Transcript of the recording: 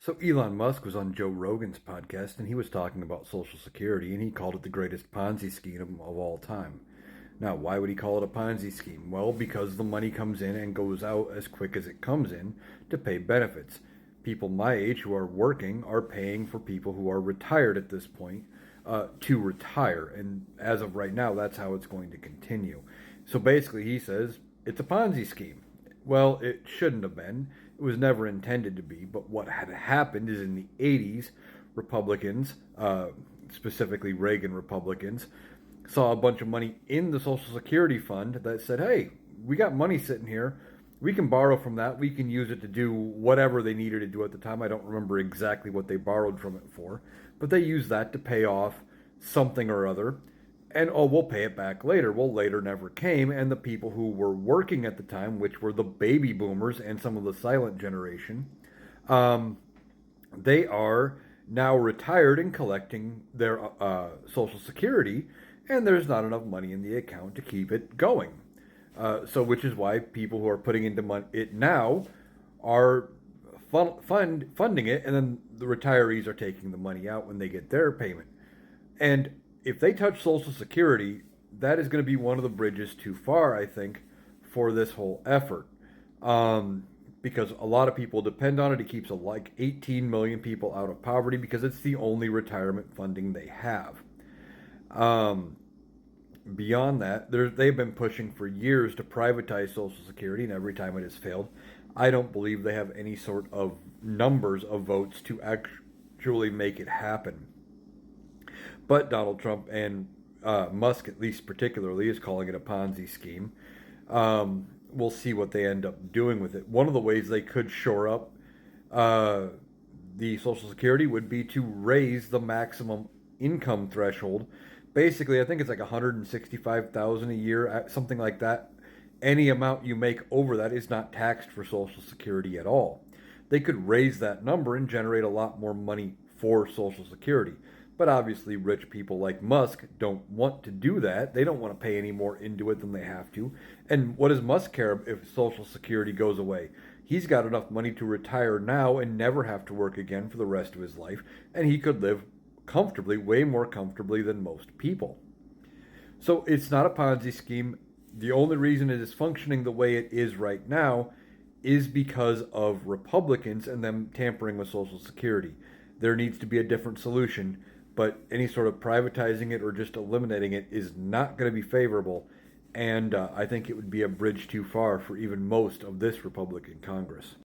So Elon Musk was on Joe Rogan's podcast and he was talking about Social Security and he called it the greatest Ponzi scheme of all time. Now, why would he call it a Ponzi scheme? Well, because the money comes in and goes out as quick as it comes in to pay benefits. People my age who are working are paying for people who are retired at this point to retire. And as of right now, that's how it's going to continue. So basically, he says it's a Ponzi scheme. Well, it shouldn't have been. It was never intended to be. But what had happened is in the 80s, Republicans, specifically Reagan Republicans, saw a bunch of money in the Social Security fund that said, hey, we got money sitting here. We can borrow from that. We can use it to do whatever they needed to do at the time. I don't remember exactly what they borrowed from it for, but they used that to pay off something or other. And oh, we'll pay it back later. Well, later never came. And the people who were working at the time, which were the baby boomers and some of the silent generation, um, they are now retired and collecting their Social Security, and there's not enough money in the account to keep it going. Which is why people who are putting into it now are funding it, and then the retirees are taking the money out when they get their payment. And if they touch Social Security, that is going to be one of the bridges too far, I think, for this whole effort. Because a lot of people depend on it. It keeps like 18 million people out of poverty because it's the only retirement funding they have. Beyond that, they've been pushing for years to privatize Social Security, and every time it has failed. I don't believe they have any sort of numbers of votes to actually make it happen. But Donald Trump and Musk, at least particularly, is calling it a Ponzi scheme. We'll see what they end up doing with it. One of the ways they could shore up the Social Security would be to raise the maximum income threshold. Basically, I think it's like 165,000 a year, something like that. Any amount you make over that is not taxed for Social Security at all. They could raise that number and generate a lot more money for Social Security. But obviously, rich people like Musk don't want to do that. They don't want to pay any more into it than they have to. And what does Musk care if Social Security goes away? He's got enough money to retire now and never have to work again for the rest of his life. And he could live comfortably, way more comfortably than most people. So it's not a Ponzi scheme. The only reason it is functioning the way it is right now is because of Republicans and them tampering with Social Security. There needs to be a different solution, but any sort of privatizing it or just eliminating it is not going to be favorable, and I think it would be a bridge too far for even most of this Republican Congress.